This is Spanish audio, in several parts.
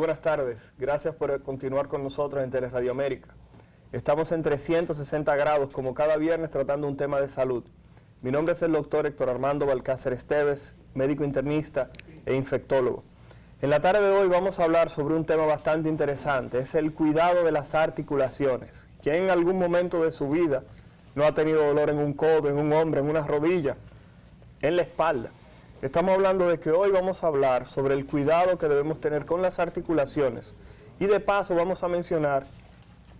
buenas tardes. Gracias por continuar con nosotros en Teleradio América. Estamos en 360 grados, como cada viernes, tratando un tema de salud. Mi nombre es el doctor Héctor Armando Balcácer Esteves, médico internista e infectólogo. En la tarde de hoy vamos a hablar sobre un tema bastante interesante, es el cuidado de las articulaciones. ¿Quién en algún momento de su vida no ha tenido dolor en un codo, en un hombro, en una rodilla, en la espalda? Estamos hablando de que hoy vamos a hablar sobre el cuidado que debemos tener con las articulaciones y de paso vamos a mencionar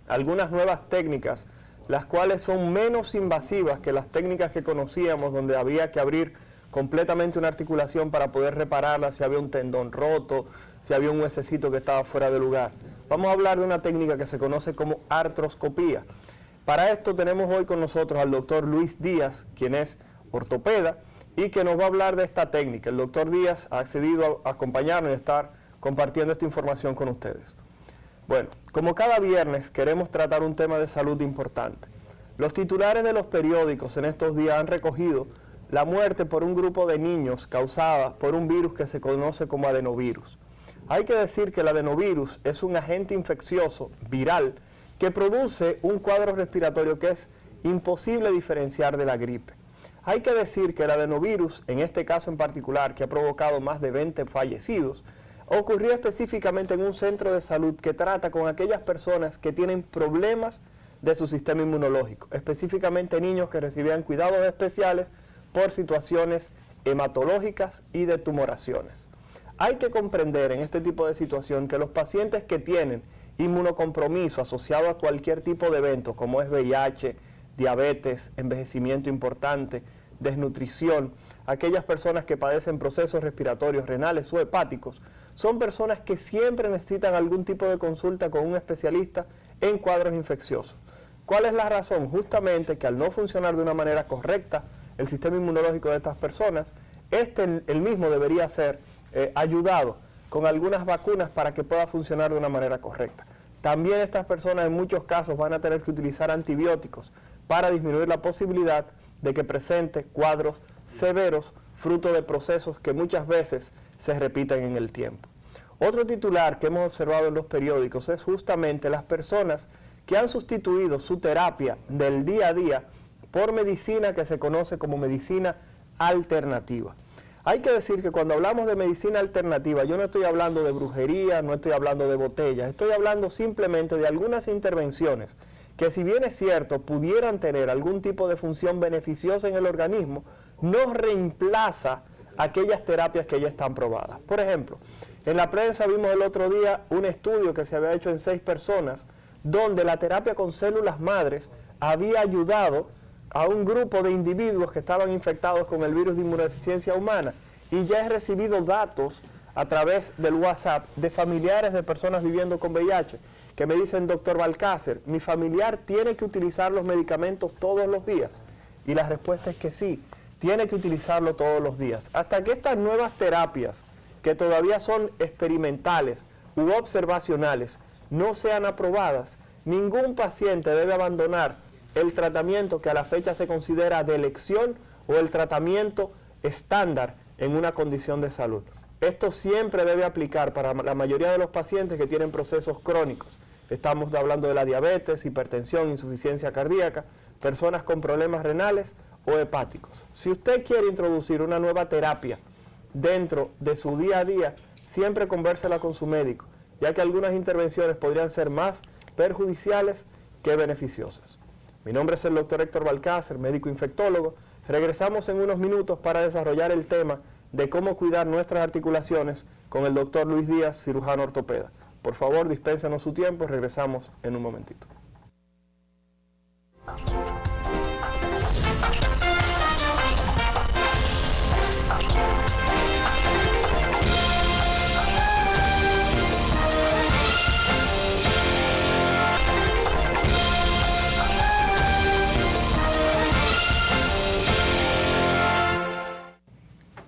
algunas nuevas técnicas, las cuales son menos invasivas que las técnicas que conocíamos, donde había que abrir completamente una articulación para poder repararla si había un tendón roto, si había un huesecito que estaba fuera de lugar. Vamos a hablar de una técnica que se conoce como artroscopía. Para esto tenemos hoy con nosotros al doctor Luis Díaz, quien es ortopeda, y que nos va a hablar de esta técnica. El doctor Díaz ha accedido a acompañarnos y a estar compartiendo esta información con ustedes. Bueno, como cada viernes queremos tratar un tema de salud importante. Los titulares de los periódicos en estos días han recogido la muerte por un grupo de niños causada por un virus que se conoce como adenovirus. Hay que decir que el adenovirus es un agente infeccioso viral que produce un cuadro respiratorio que es imposible diferenciar de la gripe. Hay que decir que el adenovirus, en este caso en particular, que ha provocado más de 20 fallecidos, ocurrió específicamente en un centro de salud que trata con aquellas personas que tienen problemas de su sistema inmunológico, específicamente niños que recibían cuidados especiales por situaciones hematológicas y de tumoraciones. Hay que comprender en este tipo de situación que los pacientes que tienen inmunocompromiso asociado a cualquier tipo de evento, como es VIH, diabetes, envejecimiento importante, desnutrición, aquellas personas que padecen procesos respiratorios, renales o hepáticos, son personas que siempre necesitan algún tipo de consulta con un especialista en cuadros infecciosos. ¿Cuál es la razón? Justamente que al no funcionar de una manera correcta el sistema inmunológico de estas personas, el mismo debería ser ayudado con algunas vacunas para que pueda funcionar de una manera correcta. También estas personas en muchos casos van a tener que utilizar antibióticos para disminuir la posibilidad de que presente cuadros severos fruto de procesos que muchas veces se repiten en el tiempo. Otro titular que hemos observado en los periódicos es justamente las personas que han sustituido su terapia del día a día por medicina que se conoce como medicina alternativa. Hay que decir que cuando hablamos de medicina alternativa, yo no estoy hablando de brujería, no estoy hablando de botellas, estoy hablando simplemente de algunas intervenciones que, si bien es cierto, pudieran tener algún tipo de función beneficiosa en el organismo, no reemplaza aquellas terapias que ya están probadas. Por ejemplo, en la prensa vimos el otro día un estudio que se había hecho en 6 personas, donde la terapia con células madres había ayudado a un grupo de individuos que estaban infectados con el virus de inmunodeficiencia humana, y ya he recibido datos a través del WhatsApp de familiares de personas viviendo con VIH que me dicen: doctor Balcácer, mi familiar tiene que utilizar los medicamentos todos los días, y la respuesta es que sí, tiene que utilizarlo todos los días, hasta que estas nuevas terapias, que todavía son experimentales u observacionales, no sean aprobadas. Ningún paciente debe abandonar el tratamiento que a la fecha se considera de elección o el tratamiento estándar en una condición de salud. Esto siempre debe aplicar para la mayoría de los pacientes que tienen procesos crónicos. Estamos hablando de la diabetes, hipertensión, insuficiencia cardíaca, personas con problemas renales o hepáticos. Si usted quiere introducir una nueva terapia dentro de su día a día, siempre convérsela con su médico, ya que algunas intervenciones podrían ser más perjudiciales que beneficiosas. Mi nombre es el doctor Héctor Balcácer, médico infectólogo. Regresamos en unos minutos para desarrollar el tema de cómo cuidar nuestras articulaciones con el doctor Luis Díaz, cirujano ortopeda. Por favor, dispénsenos su tiempo, regresamos en un momentito.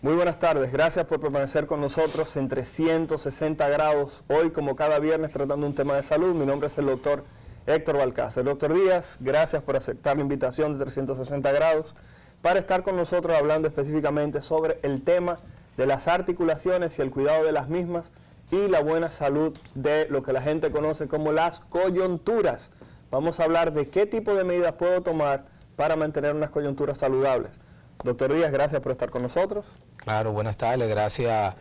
Muy buenas tardes, gracias por permanecer con nosotros en 360 grados, hoy como cada viernes tratando un tema de salud. Mi nombre es el doctor Héctor Balcácer. Doctor Díaz, gracias por aceptar la invitación de 360 grados para estar con nosotros hablando específicamente sobre el tema de las articulaciones y el cuidado de las mismas y la buena salud de lo que la gente conoce como las coyunturas. Vamos a hablar de qué tipo de medidas puedo tomar para mantener unas coyunturas saludables. Doctor Díaz, gracias por estar con nosotros. Claro, buenas tardes, gracias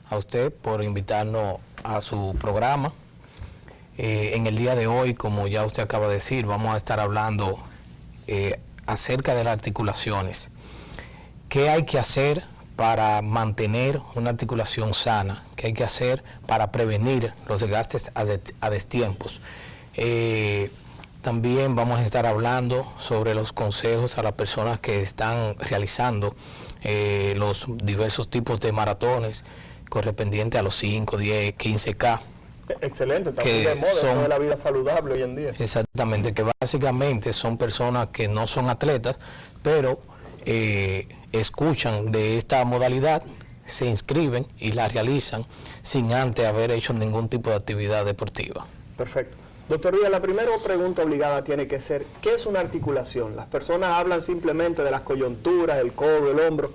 a usted por invitarnos a su programa. En el día de hoy, como ya usted acaba de decir, vamos a estar hablando acerca de las articulaciones. ¿Qué hay que hacer para mantener una articulación sana? ¿Qué hay que hacer para prevenir los desgastes a destiempos? También vamos a estar hablando sobre los consejos a las personas que están realizando los diversos tipos de maratones correspondientes a los 5, 10, 15K. Excelente, está muy de moda eso de la vida saludable hoy en día. Exactamente, que básicamente son personas que no son atletas, pero escuchan de esta modalidad, se inscriben y la realizan sin antes haber hecho ningún tipo de actividad deportiva. Perfecto. Doctor Díaz, la primera pregunta obligada tiene que ser, ¿qué es una articulación? Las personas hablan simplemente de las coyunturas, el codo, el hombro.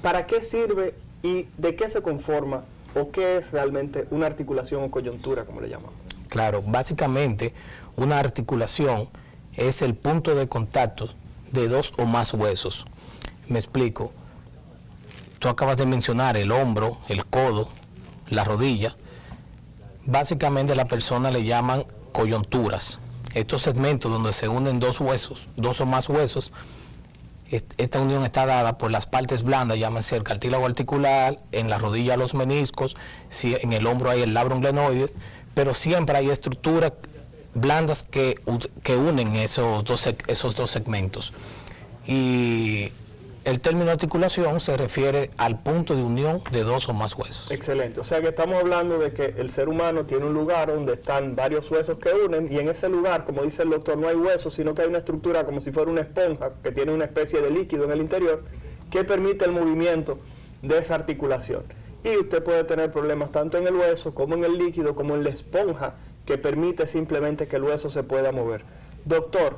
¿Para qué sirve y de qué se conforma o qué es realmente una articulación o coyuntura, como le llamamos? Claro, básicamente una articulación es el punto de contacto de dos o más huesos. Me explico. Tú acabas de mencionar el hombro, el codo, la rodilla. Básicamente la persona le llaman coyunturas. Estos segmentos donde se unen dos huesos, dos o más huesos, esta unión está dada por las partes blandas, llámese el cartílago articular, en la rodilla los meniscos, si en el hombro hay el labrum glenoides, pero siempre hay estructuras blandas que unen esos dos segmentos. Y el término articulación se refiere al punto de unión de dos o más huesos. Excelente, o sea que estamos hablando de que el ser humano tiene un lugar donde están varios huesos que unen y en ese lugar, como dice el doctor, no hay huesos, sino que hay una estructura como si fuera una esponja que tiene una especie de líquido en el interior que permite el movimiento de esa articulación. Y usted puede tener problemas tanto en el hueso como en el líquido como en la esponja que permite simplemente que el hueso se pueda mover. Doctor,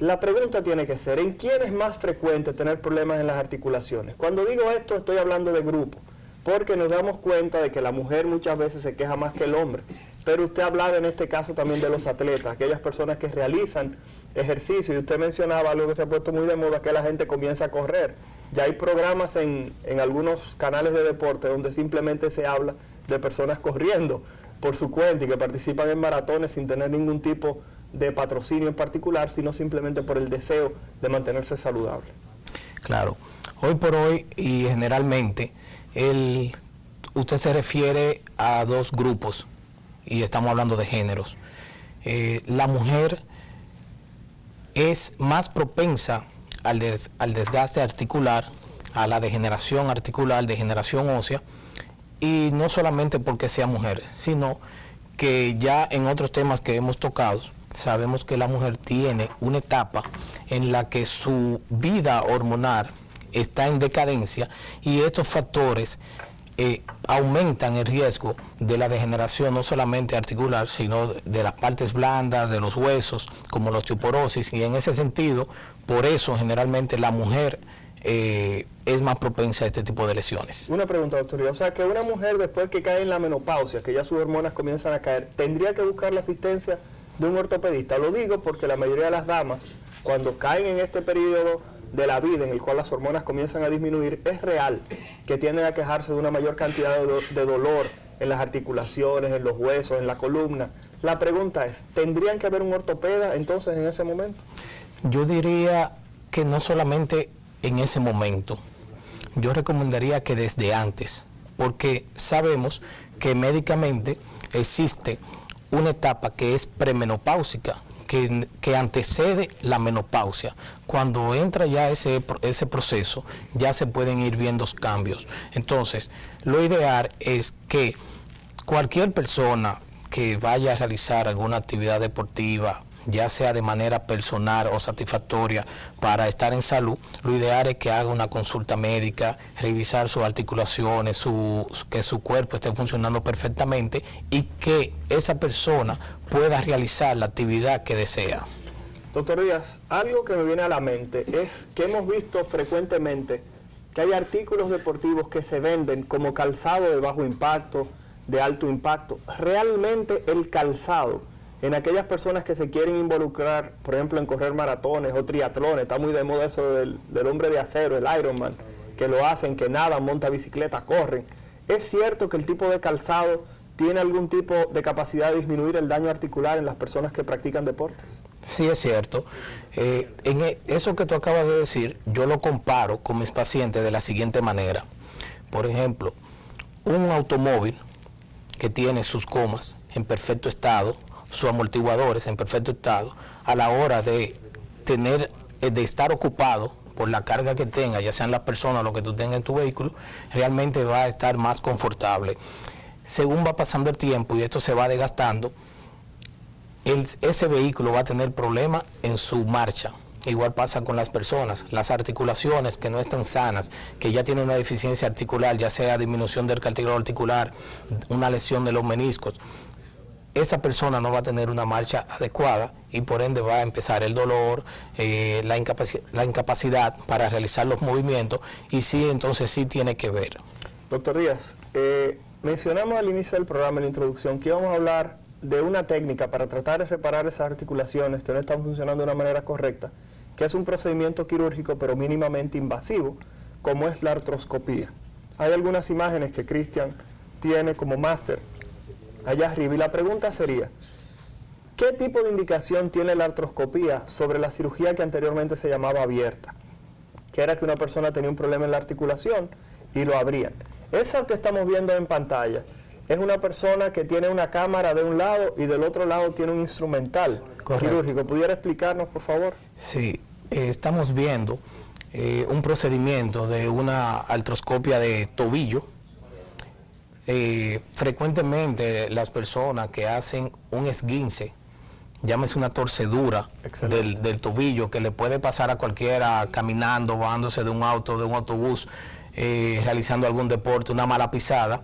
la pregunta tiene que ser, ¿en quién es más frecuente tener problemas en las articulaciones? Cuando digo esto estoy hablando de grupo, porque nos damos cuenta de que la mujer muchas veces se queja más que el hombre. Pero usted hablaba en este caso también de los atletas, aquellas personas que realizan ejercicio, y usted mencionaba algo que se ha puesto muy de moda, que la gente comienza a correr. Ya hay programas en algunos canales de deporte donde simplemente se habla de personas corriendo por su cuenta y que participan en maratones sin tener ningún tipo de patrocinio en particular, sino simplemente por el deseo de mantenerse saludable. Claro, hoy por hoy y generalmente usted se refiere a dos grupos y estamos hablando de géneros. La mujer es más propensa al desgaste articular, a la degeneración articular, degeneración ósea, y no solamente porque sea mujer, sino que ya en otros temas que hemos tocado, sabemos que la mujer tiene una etapa en la que su vida hormonal está en decadencia y estos factores aumentan el riesgo de la degeneración no solamente articular, sino de las partes blandas, de los huesos, como la osteoporosis, y en ese sentido, por eso generalmente la mujer es más propensa a este tipo de lesiones. Una pregunta, doctor, o sea que una mujer después que cae en la menopausia, que ya sus hormonas comienzan a caer, ¿tendría que buscar la asistencia de un ortopedista? Lo digo porque la mayoría de las damas, cuando caen en este periodo de la vida en el cual las hormonas comienzan a disminuir, es real que tienden a quejarse de una mayor cantidad de dolor en las articulaciones, en los huesos, en la columna. La pregunta es, ¿tendrían que haber un ortopeda entonces en ese momento? Yo diría que no solamente en ese momento, yo recomendaría que desde antes, porque sabemos que médicamente existe una etapa que es premenopáusica, que antecede la menopausia. Cuando entra ya ese proceso, ya se pueden ir viendo cambios. Entonces, lo ideal es que cualquier persona que vaya a realizar alguna actividad deportiva, ya sea de manera personal o satisfactoria para estar en salud, lo ideal es que haga una consulta médica, revisar sus articulaciones, que su cuerpo esté funcionando perfectamente y que esa persona pueda realizar la actividad que desea. Doctor Díaz, algo que me viene a la mente es que hemos visto frecuentemente que hay artículos deportivos que se venden como calzado de bajo impacto, de alto impacto. Realmente el calzado, en aquellas personas que se quieren involucrar, por ejemplo, en correr maratones o triatlones, está muy de moda eso del hombre de acero, el Ironman, que lo hacen, que nadan, montan bicicleta, corren. ¿Es cierto que el tipo de calzado tiene algún tipo de capacidad de disminuir el daño articular en las personas que practican deportes? Sí, es cierto. Eso que tú acabas de decir, yo lo comparo con mis pacientes de la siguiente manera. Por ejemplo, un automóvil que tiene sus gomas en perfecto estado, sus amortiguadores en perfecto estado, a la hora de estar ocupado por la carga que tenga, ya sean las personas o lo que tú tengas en tu vehículo, realmente va a estar más confortable. Según va pasando el tiempo y esto se va desgastando, ese vehículo va a tener problemas en su marcha. Igual pasa con las personas, las articulaciones que no están sanas, que ya tienen una deficiencia articular, ya sea disminución del cartílago articular, una lesión de los meniscos. Esa persona no va a tener una marcha adecuada y por ende va a empezar el dolor, la incapacidad para realizar los movimientos, y sí, entonces sí tiene que ver. Doctor Díaz, mencionamos al inicio del programa, en la introducción, que íbamos a hablar de una técnica para tratar de reparar esas articulaciones que no están funcionando de una manera correcta, que es un procedimiento quirúrgico pero mínimamente invasivo, como es la artroscopía. Hay algunas imágenes que Cristian tiene como máster allá arriba, y la pregunta sería, ¿qué tipo de indicación tiene la artroscopía sobre la cirugía que anteriormente se llamaba abierta? Que era que una persona tenía un problema en la articulación y lo abrían. Esa que estamos viendo en pantalla es una persona que tiene una cámara de un lado y del otro lado tiene un instrumental quirúrgico. ¿Pudiera explicarnos, por favor? Sí, estamos viendo un procedimiento de una artroscopia de tobillo. Frecuentemente las personas que hacen un esguince, llámese una torcedura del tobillo, que le puede pasar a cualquiera caminando, bajándose de un auto, de un autobús, realizando algún deporte, una mala pisada,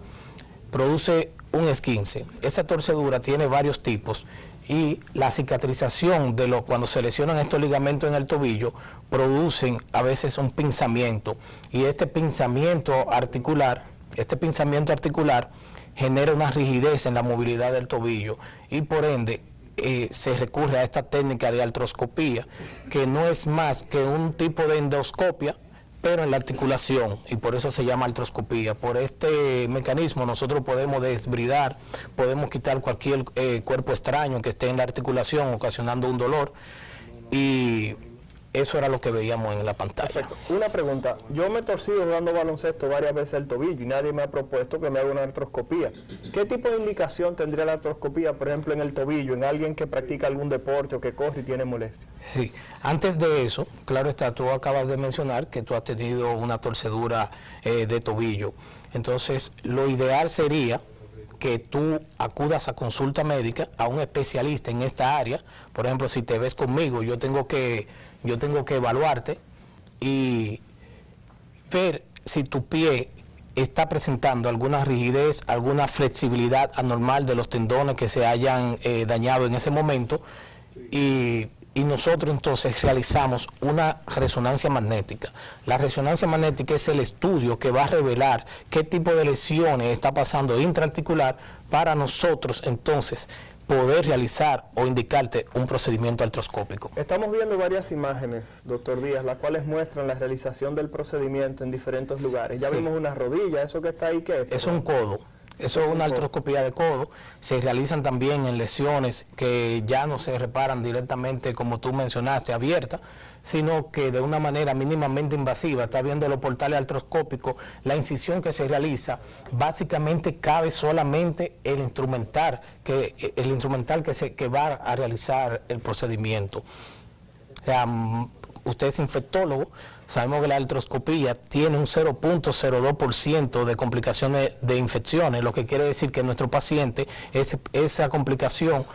produce un esguince. Esa torcedura tiene varios tipos y la cicatrización de cuando se lesionan estos ligamentos en el tobillo producen a veces un pinzamiento, y este pinzamiento articular genera una rigidez en la movilidad del tobillo y por ende se recurre a esta técnica de artroscopía, que no es más que un tipo de endoscopia pero en la articulación, y por eso se llama artroscopía. Por este mecanismo nosotros podemos desbridar, podemos quitar cualquier cuerpo extraño que esté en la articulación ocasionando un dolor, y eso era lo que veíamos en la pantalla. Perfecto. Una pregunta, yo me he torcido jugando baloncesto varias veces el tobillo y nadie me ha propuesto que me haga una artroscopía. ¿Qué tipo de indicación tendría la artroscopía, por ejemplo, en el tobillo, en alguien que practica algún deporte o que corre y tiene molestias? Sí, antes de eso, claro está, tú acabas de mencionar que tú has tenido una torcedura de tobillo. Entonces, lo ideal sería que tú acudas a consulta médica, a un especialista en esta área. Por ejemplo, si te ves conmigo, yo tengo que evaluarte y ver si tu pie está presentando alguna rigidez, alguna flexibilidad anormal de los tendones que se hayan dañado en ese momento, y nosotros entonces realizamos una resonancia magnética. La resonancia magnética es el estudio que va a revelar qué tipo de lesiones está pasando intraarticular para nosotros entonces poder realizar o indicarte un procedimiento artroscópico. Estamos viendo varias imágenes, doctor Díaz, las cuales muestran la realización del procedimiento en diferentes lugares. Ya vimos una rodilla, ¿eso que está ahí qué es? Es un codo. Eso es una artroscopía de codo. Se realizan también en lesiones que ya no se reparan directamente, como tú mencionaste, abiertas, sino que de una manera mínimamente invasiva. Está viendo los portales artroscópicos, la incisión que se realiza, básicamente cabe solamente el instrumental que va a realizar el procedimiento. O sea, usted es infectólogo, sabemos que la artroscopía tiene un 0.02% de complicaciones de infecciones, lo que quiere decir que nuestro paciente, esa complicación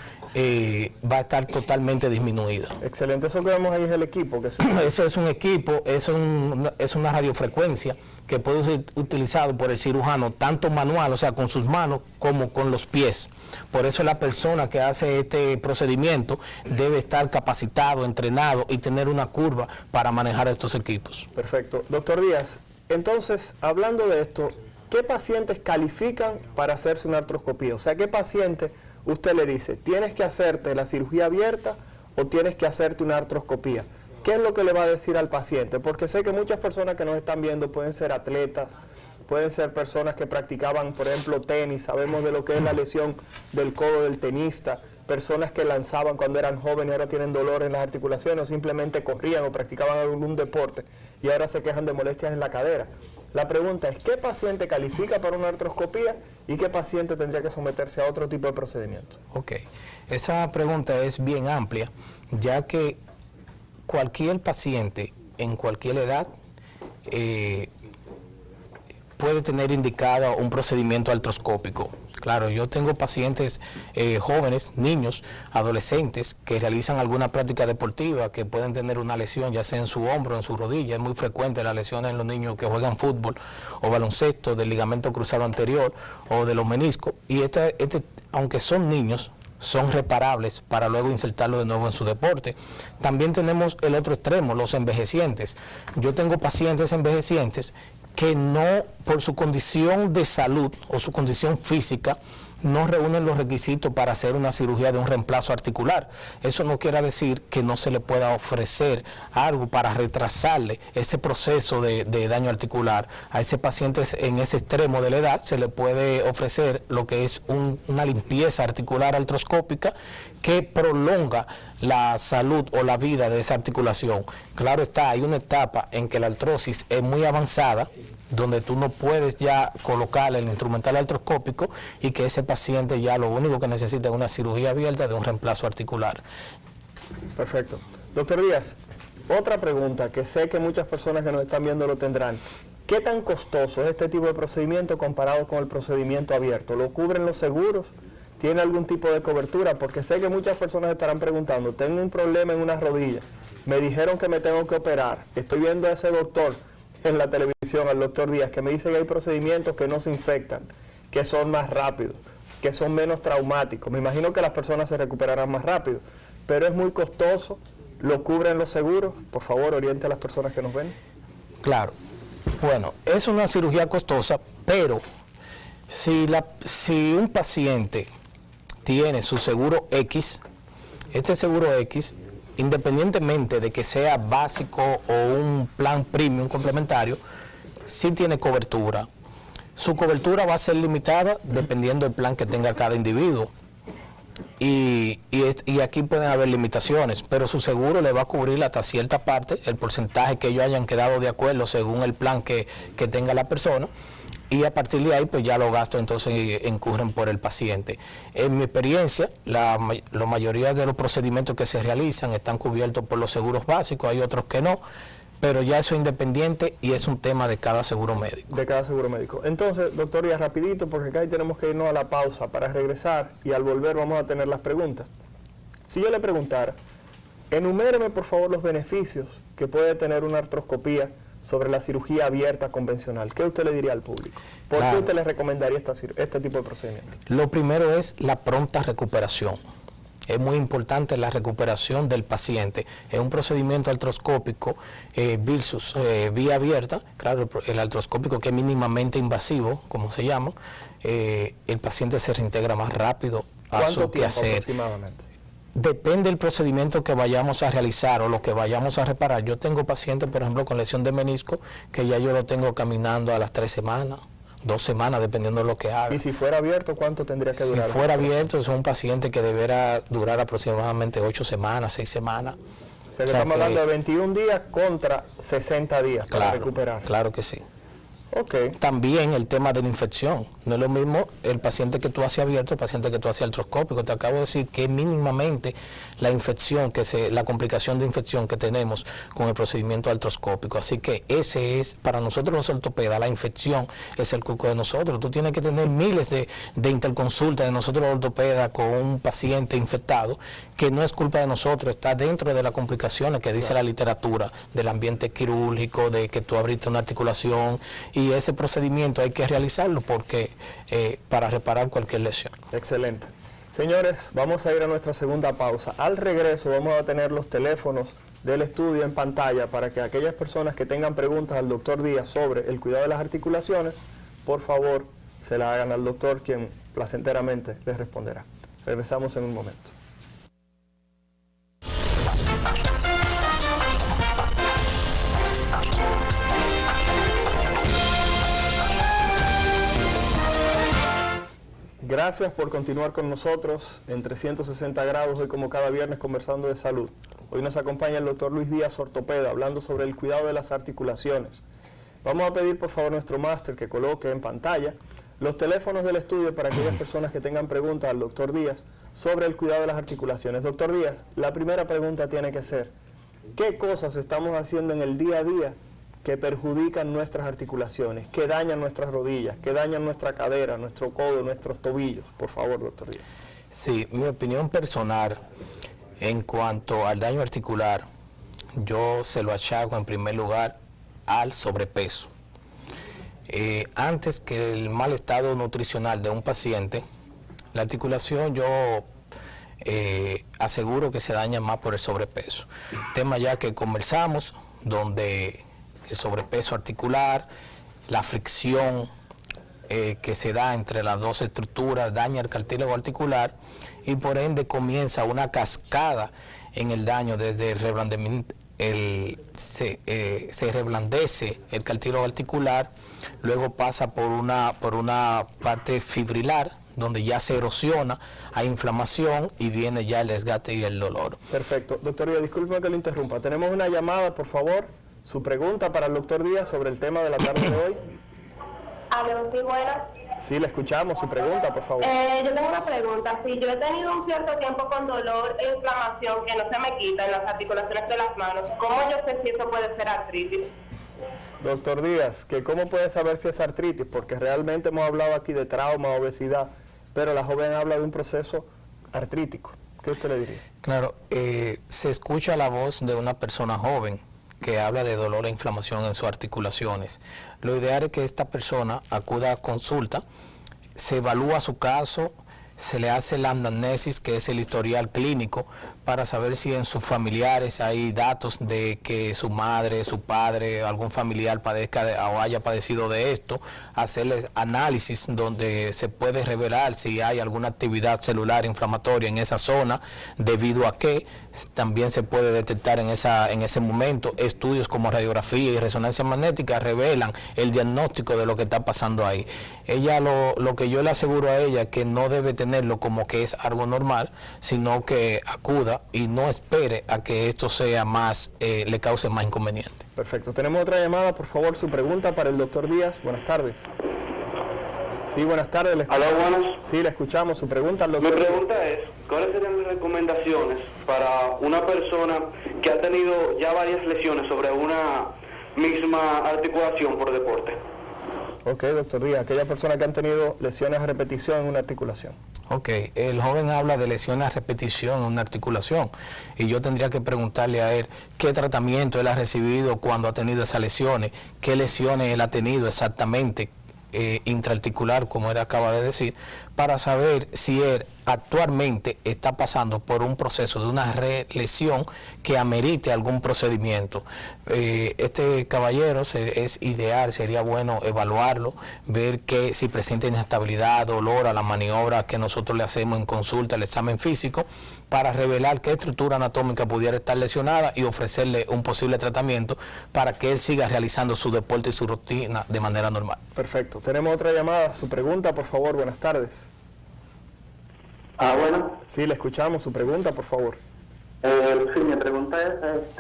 va a estar totalmente disminuida. Excelente, eso que vemos ahí es el equipo. Ese es un equipo, es una radiofrecuencia que puede ser utilizado por el cirujano, tanto manual, o sea, con sus manos, como con los pies. Por eso la persona que hace este procedimiento debe estar capacitado, entrenado y tener una curva para manejar estos equipos. Perfecto. Doctor Díaz, entonces, hablando de esto, ¿qué pacientes califican para hacerse una artroscopía? O sea, ¿qué paciente usted le dice, tienes que hacerte la cirugía abierta o tienes que hacerte una artroscopía? ¿Qué es lo que le va a decir al paciente? Porque sé que muchas personas que nos están viendo pueden ser atletas, pueden ser personas que practicaban, por ejemplo, tenis, sabemos de lo que es la lesión del codo del tenista, personas que lanzaban cuando eran jóvenes y ahora tienen dolor en las articulaciones, o simplemente corrían o practicaban algún deporte y ahora se quejan de molestias en la cadera. La pregunta es, ¿qué paciente califica para una artroscopía y qué paciente tendría que someterse a otro tipo de procedimiento? Ok, esa pregunta es bien amplia, ya que cualquier paciente en cualquier edad puede tener indicado un procedimiento artroscópico. Claro, yo tengo pacientes jóvenes, niños, adolescentes que realizan alguna práctica deportiva, que pueden tener una lesión ya sea en su hombro, en su rodilla. Es muy frecuente la lesión en los niños que juegan fútbol o baloncesto, del ligamento cruzado anterior o de los meniscos. Y aunque son niños, son reparables para luego insertarlo de nuevo en su deporte. También tenemos el otro extremo, los envejecientes. Yo tengo pacientes envejecientes que no, por su condición de salud o su condición física, no reúnen los requisitos para hacer una cirugía de un reemplazo articular. Eso no quiere decir que no se le pueda ofrecer algo para retrasarle ese proceso de daño articular. A ese paciente en ese extremo de la edad se le puede ofrecer lo que es una limpieza articular artroscópica que prolonga la salud o la vida de esa articulación. Claro está, hay una etapa en que la artrosis es muy avanzada, donde tú no puedes ya colocar el instrumental artroscópico y que ese paciente ya lo único que necesita es una cirugía abierta de un reemplazo articular. Perfecto. Doctor Díaz, otra pregunta que sé que muchas personas que nos están viendo lo tendrán. ¿Qué tan costoso es este tipo de procedimiento comparado con el procedimiento abierto? ¿Lo cubren los seguros? ¿Tiene algún tipo de cobertura? Porque sé que muchas personas estarán preguntando, tengo un problema en una rodilla, me dijeron que me tengo que operar, estoy viendo a ese doctor en la televisión, al doctor Díaz, que me dice que hay procedimientos que no se infectan, que son más rápidos, que son menos traumáticos. Me imagino que las personas se recuperarán más rápido, pero es muy costoso, ¿lo cubren los seguros? Por favor, oriente a las personas que nos ven. Claro, bueno, es una cirugía costosa, pero si un paciente tiene su seguro X, este seguro X, independientemente de que sea básico o un plan premium complementario, sí tiene cobertura. Su cobertura va a ser limitada dependiendo del plan que tenga cada individuo. Y aquí pueden haber limitaciones, pero su seguro le va a cubrir hasta cierta parte, el porcentaje que ellos hayan quedado de acuerdo según el plan que tenga la persona. Y a partir de ahí, pues ya los gastos entonces incurren por el paciente. En mi experiencia, la mayoría de los procedimientos que se realizan están cubiertos por los seguros básicos, hay otros que no, pero ya eso es independiente y es un tema de cada seguro médico. De cada seguro médico. Entonces, doctor, ya rapidito, porque acá tenemos que irnos a la pausa para regresar y al volver vamos a tener las preguntas. Si yo le preguntara, enuméreme por favor los beneficios que puede tener una artroscopía sobre la cirugía abierta convencional, ¿qué usted le diría al público? ¿Por qué usted le recomendaría este tipo de procedimiento? Lo primero es la pronta recuperación. Es muy importante la recuperación del paciente. Es un procedimiento artroscópico versus vía abierta. Claro, el artroscópico que es mínimamente invasivo, como se llama, el paciente se reintegra más rápido a su quehacer. Aproximadamente? Depende del procedimiento que vayamos a realizar o lo que vayamos a reparar. Yo tengo pacientes, por ejemplo, con lesión de menisco, que ya yo lo tengo caminando a las 3 semanas, 2 semanas, dependiendo de lo que haga. ¿Y si fuera abierto, cuánto tendría que durar? Si fuera abierto, es un paciente que deberá durar aproximadamente 8 semanas, 6 semanas. O sea, que estamos hablando de 21 días contra 60 días para recuperarse. Claro que sí. Okay. También el tema de la infección. No es lo mismo el paciente que tú haces abierto, el paciente que tú haces artroscópico. Te acabo de decir que mínimamente la infección, la complicación de infección que tenemos con el procedimiento artroscópico. Así que ese es, para nosotros los ortopedas, la infección es el cuco de nosotros. Tú tienes que tener miles de interconsultas de nosotros los ortopedas con un paciente infectado, que no es culpa de nosotros, está dentro de las complicaciones que dice la literatura, del ambiente quirúrgico, de que tú abriste una articulación, y ese procedimiento hay que realizarlo porque para reparar cualquier lesión. Excelente. Señores, vamos a ir a nuestra segunda pausa. Al regreso vamos a tener los teléfonos del estudio en pantalla para que aquellas personas que tengan preguntas al doctor Díaz sobre el cuidado de las articulaciones por favor, se la hagan al doctor, quien placenteramente les responderá. Regresamos en un momento. Gracias por continuar con nosotros en 360 grados, hoy como cada viernes conversando de salud. Hoy nos acompaña el doctor Luis Díaz, ortopeda, hablando sobre el cuidado de las articulaciones. Vamos a pedir por favor a nuestro máster que coloque en pantalla los teléfonos del estudio para aquellas personas que tengan preguntas al doctor Díaz sobre el cuidado de las articulaciones. Doctor Díaz, la primera pregunta tiene que ser, ¿qué cosas estamos haciendo en el día a día que perjudican nuestras articulaciones, que dañan nuestras rodillas, que dañan nuestra cadera, nuestro codo, nuestros tobillos? Por favor, doctor Díaz. Sí, mi opinión personal en cuanto al daño articular, yo se lo achaco en primer lugar al sobrepeso. Antes que el mal estado nutricional de un paciente, la articulación yo aseguro que se daña más por el sobrepeso. Tema ya que conversamos, donde el sobrepeso articular, la fricción que se da entre las dos estructuras daña el cartílago articular y por ende comienza una cascada en el daño desde el reblandecimiento. Se reblandece el cartílago articular, luego pasa por una parte fibrilar donde ya se erosiona, hay inflamación y viene ya el desgaste y el dolor. Perfecto. Doctor Díaz, disculpe que lo interrumpa. Tenemos una llamada, por favor. Su pregunta para el doctor Díaz sobre el tema de la tarde de hoy. Aló, sí, buenas. Sí, le escuchamos. Su pregunta, por favor. Yo tengo una pregunta. Si yo he tenido un cierto tiempo con dolor e inflamación que no se me quita en las articulaciones de las manos, ¿cómo yo sé si eso puede ser artritis? Doctor Díaz, que ¿cómo puede saber si es artritis? Porque realmente hemos hablado aquí de trauma, obesidad, pero la joven habla de un proceso artrítico. ¿Qué usted le diría? Claro, se escucha la voz de una persona joven que habla de dolor e inflamación en sus articulaciones. Lo ideal es que esta persona acuda a consulta, se evalúa su caso, se le hace la anamnesis, que es el historial clínico, para saber si en sus familiares hay datos de que su madre, su padre, algún familiar padezca o haya padecido de esto, hacerles análisis donde se puede revelar si hay alguna actividad celular inflamatoria en esa zona, debido a que también se puede detectar en ese momento. Estudios como radiografía y resonancia magnética revelan el diagnóstico de lo que está pasando ahí. Ella lo que yo le aseguro a ella, que no debe tenerlo como que es algo normal, sino que acuda y no espere a que esto sea más, le cause más inconveniente. Perfecto. Tenemos otra llamada, por favor, su pregunta para el doctor Díaz. Buenas tardes. Sí, buenas tardes. Aló, buenas. Sí, le escuchamos. Su pregunta al doctor. Mi pregunta es, ¿cuáles serían las recomendaciones para una persona que ha tenido ya varias lesiones sobre una misma articulación por deporte? Ok, doctor Díaz, aquella persona que han tenido lesiones a repetición en una articulación. Ok, el joven habla de lesiones a repetición en una articulación y yo tendría que preguntarle a él qué tratamiento él ha recibido cuando ha tenido esas lesiones, qué lesiones él ha tenido exactamente, intraarticular, como él acaba de decir, para saber si él actualmente está pasando por un proceso de una relesión que amerite algún procedimiento. Este caballero es ideal, sería bueno evaluarlo, ver que si presenta inestabilidad, dolor a la maniobra que nosotros le hacemos en consulta, el examen físico, para revelar qué estructura anatómica pudiera estar lesionada y ofrecerle un posible tratamiento para que él siga realizando su deporte y su rutina de manera normal. Perfecto. Tenemos otra llamada. Su pregunta, por favor. Buenas tardes. Bueno. Sí, le escuchamos. Su pregunta, por favor. Sí, mi pregunta es,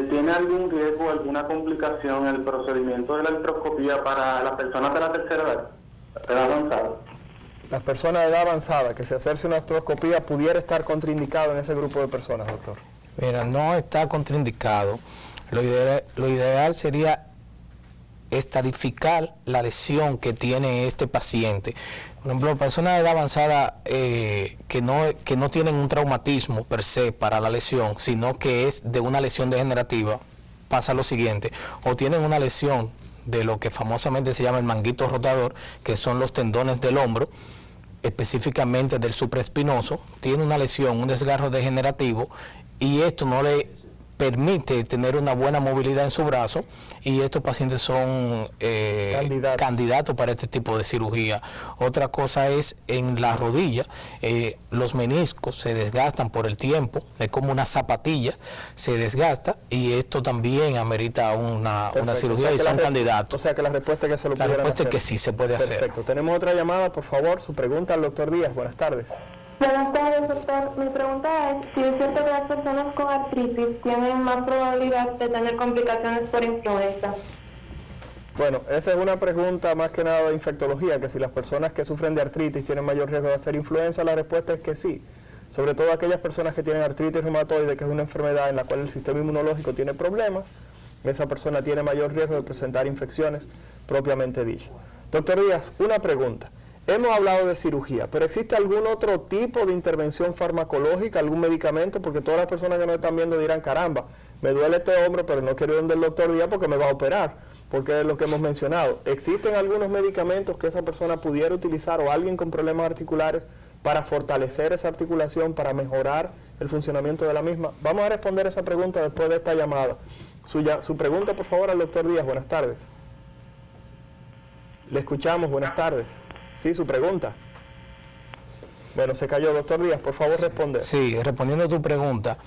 ¿tiene algún riesgo, alguna complicación en el procedimiento de la artroscopía para las personas de la tercera edad avanzada? Las personas de edad avanzada que se hacerse una artroscopía pudiera estar contraindicado en ese grupo de personas, doctor. Mira, no está contraindicado. Lo ideal sería estadificar la lesión que tiene este paciente. Por ejemplo, personas de edad avanzada que no tienen un traumatismo per se para la lesión, sino que es de una lesión degenerativa, pasa lo siguiente: o tienen una lesión de lo que famosamente se llama el manguito rotador, que son los tendones del hombro, específicamente del supraespinoso, tiene una lesión, un desgarro degenerativo, y esto no le permite tener una buena movilidad en su brazo, y estos pacientes son candidatos para este tipo de cirugía. Otra cosa es en la rodilla, los meniscos se desgastan por el tiempo, es como una zapatilla, se desgasta, y esto también amerita una cirugía, y son candidatos. O sea que la respuesta es que se lo pudieran hacer. La respuesta es que sí se puede hacer. Perfecto. Tenemos otra llamada, por favor, su pregunta al doctor Díaz. Buenas tardes. Buenas tardes, doctor. Mi pregunta es si es cierto que las personas con artritis tienen más probabilidad de tener complicaciones por influenza. Bueno, esa es una pregunta más que nada de infectología, que si las personas que sufren de artritis tienen mayor riesgo de hacer influenza, la respuesta es que sí. Sobre todo aquellas personas que tienen artritis reumatoide, que es una enfermedad en la cual el sistema inmunológico tiene problemas, esa persona tiene mayor riesgo de presentar infecciones propiamente dichas. Doctor Díaz, una pregunta. Hemos hablado de cirugía, pero ¿existe algún otro tipo de intervención farmacológica, algún medicamento? Porque todas las personas que nos están viendo dirán, caramba, me duele este hombro, pero no quiero ir donde el doctor Díaz porque me va a operar, porque es lo que hemos mencionado. ¿Existen algunos medicamentos que esa persona pudiera utilizar o alguien con problemas articulares para fortalecer esa articulación, para mejorar el funcionamiento de la misma? Vamos a responder esa pregunta después de esta llamada. Su pregunta, por favor, al doctor Díaz. Buenas tardes. Le escuchamos. Buenas tardes. Sí, su pregunta. Bueno, se cayó. Doctor Díaz, por favor, responde. Sí, respondiendo a tu pregunta,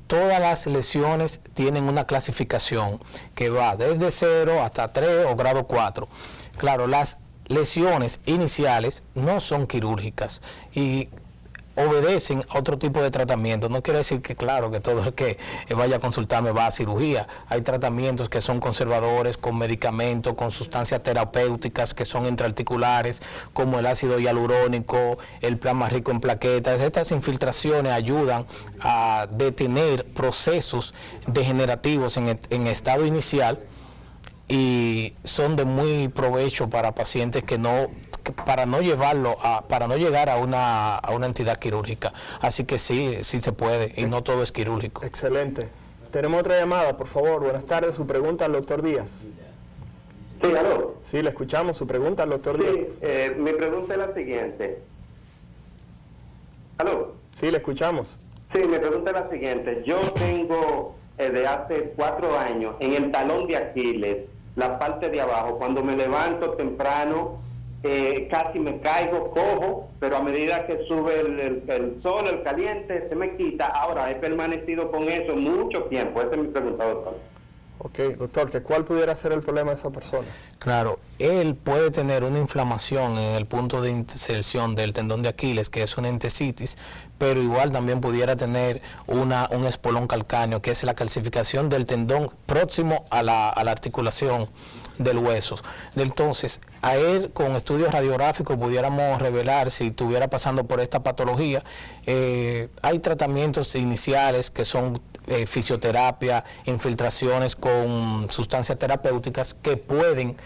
todas las lesiones tienen una clasificación que va desde 0 hasta 3 o grado 4. Claro, las lesiones iniciales no son quirúrgicas y obedecen a otro tipo de tratamiento. No quiere decir que, claro, que todo el que vaya a consultarme va a cirugía. Hay tratamientos que son conservadores, con medicamentos, con sustancias terapéuticas que son intraarticulares, como el ácido hialurónico, el plasma rico en plaquetas. Estas infiltraciones ayudan a detener procesos degenerativos en estado inicial, y son de muy provecho para pacientes para no llegar a una entidad quirúrgica. Así que sí se puede, y no todo es quirúrgico. Excelente. Tenemos otra llamada, por favor. Buenas tardes. Su pregunta al doctor Díaz. Sí, aló. Sí, le escuchamos. Su pregunta al doctor Díaz. Sí, mi pregunta es la siguiente. ¿Aló? Sí, le escuchamos. Sí, mi pregunta es la siguiente. Yo tengo de hace 4 años en el talón de Aquiles, la parte de abajo, cuando me levanto temprano, casi me caigo, cojo, pero a medida que sube el sol, el caliente, se me quita. Ahora, he permanecido con eso mucho tiempo. Esa es mi pregunta, doctor. Ok, doctor, ¿cuál pudiera ser el problema de esa persona? Claro, él puede tener una inflamación en el punto de inserción del tendón de Aquiles, que es una entesitis, pero igual también pudiera tener un espolón calcáneo, que es la calcificación del tendón próximo a la articulación del hueso. Entonces, a él con estudios radiográficos pudiéramos revelar si estuviera pasando por esta patología. Hay tratamientos iniciales que son fisioterapia, infiltraciones con sustancias terapéuticas que pueden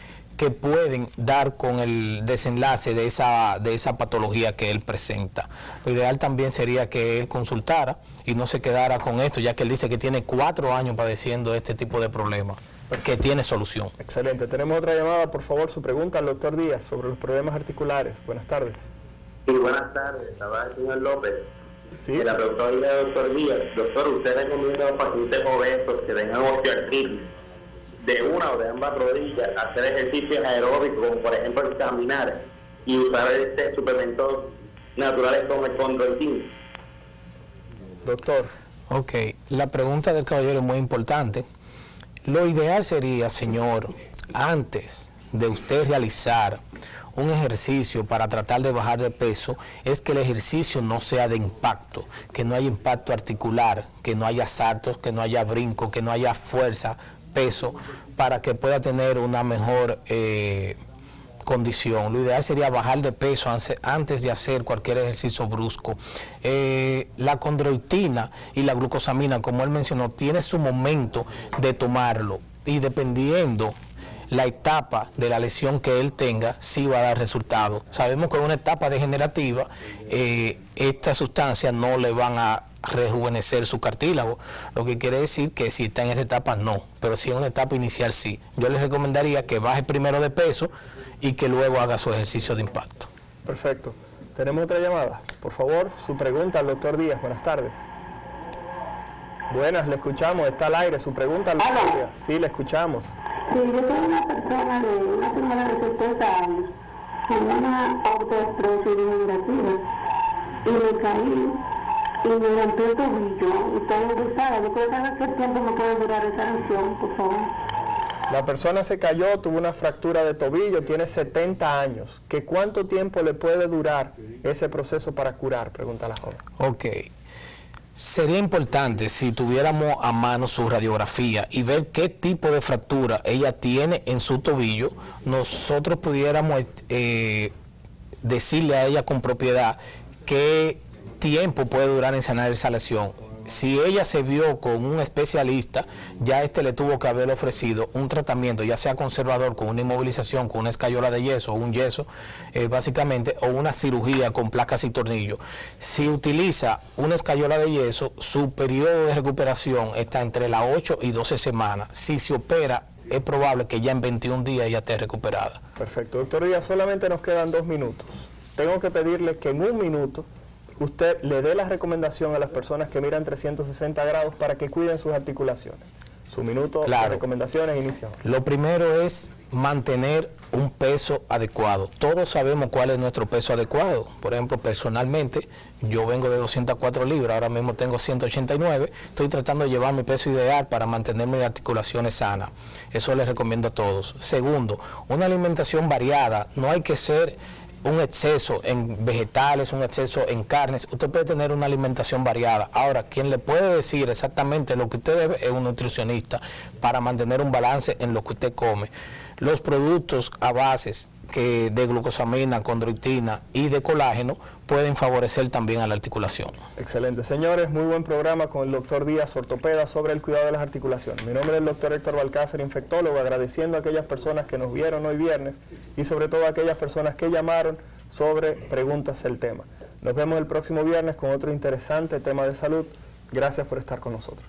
dar con el desenlace de esa patología que él presenta. Lo ideal también sería que él consultara y no se quedara con esto, ya que él dice que tiene 4 años padeciendo este tipo de problemas, que tiene solución. Excelente. Tenemos otra llamada, por favor, su pregunta al doctor Díaz sobre los problemas articulares. Buenas tardes. Sí, buenas tardes. Estaba el señor López. Sí. La pregunta es del doctor Díaz. Doctor, ¿usted recomienda a los pacientes obesos que tengan osteoartritis de una o de ambas rodillas hacer ejercicios aeróbicos, como por ejemplo caminar, y usar suplementos naturales como el condroitin? Doctor. Ok, la pregunta del caballero es muy importante. Lo ideal sería, señor, antes de usted realizar un ejercicio para tratar de bajar de peso, es que el ejercicio no sea de impacto, que no haya impacto articular, que no haya saltos, que no haya brinco, que no haya fuerza, peso, para que pueda tener una mejor condición. Lo ideal sería bajar de peso antes de hacer cualquier ejercicio brusco. La condroitina y la glucosamina, como él mencionó, tiene su momento de tomarlo, y dependiendo la etapa de la lesión que él tenga, sí va a dar resultado. Sabemos que en una etapa degenerativa, estas sustancias no le van a rejuvenecer su cartílago, lo que quiere decir que si está en esta etapa no, pero si en una etapa inicial sí. Yo les recomendaría que baje primero de peso y que luego haga su ejercicio de impacto. Perfecto. Tenemos otra llamada. Por favor, su pregunta al doctor Díaz. Buenas tardes. Buenas, le escuchamos, está al aire. Su pregunta, Lucía. Sí, le escuchamos. Sí, yo soy una persona una señora de 70 años con una autoesclerosis degenerativa y me caí y me rompí el tobillo y estoy embarazada. Yo quiero saber qué tiempo me puede durar esa lesión, por favor. La persona se cayó, tuvo una fractura de tobillo, tiene 70 años. ¿Qué cuánto tiempo le puede durar ese proceso para curar? Pregunta la joven. Ok. Sería importante si tuviéramos a mano su radiografía y ver qué tipo de fractura ella tiene en su tobillo, nosotros pudiéramos decirle a ella con propiedad qué tiempo puede durar en sanar esa lesión. Si ella se vio con un especialista, ya le tuvo que haber ofrecido un tratamiento, ya sea conservador, con una inmovilización, con una escayola de yeso, o un yeso, básicamente, o una cirugía con placas y tornillos. Si utiliza una escayola de yeso, su periodo de recuperación está entre las 8 y 12 semanas. Si se opera, es probable que ya en 21 días ya esté recuperada. Perfecto. Doctor Díaz, solamente nos quedan 2 minutos. Tengo que pedirle que en 1 minuto usted le dé la recomendación a las personas que miran 360 grados para que cuiden sus articulaciones. Su minuto de recomendaciones inicia. Lo primero es mantener un peso adecuado. Todos sabemos cuál es nuestro peso adecuado. Por ejemplo, personalmente, yo vengo de 204 libras, ahora mismo tengo 189. Estoy tratando de llevar mi peso ideal para mantener mis articulaciones sanas. Eso les recomiendo a todos. Segundo, una alimentación variada. No hay que ser un exceso en vegetales, un exceso en carnes. Usted puede tener una alimentación variada. Ahora, quien le puede decir exactamente lo que usted debe es un nutricionista para mantener un balance en lo que usted come. Los productos a bases de glucosamina, condroitina y de colágeno pueden favorecer también a la articulación. Excelente, señores, muy buen programa con el doctor Díaz, ortopeda, sobre el cuidado de las articulaciones. Mi nombre es el doctor Héctor Balcácer, infectólogo, agradeciendo a aquellas personas que nos vieron hoy viernes y sobre todo a aquellas personas que llamaron sobre preguntas del tema. Nos vemos el próximo viernes con otro interesante tema de salud. Gracias por estar con nosotros.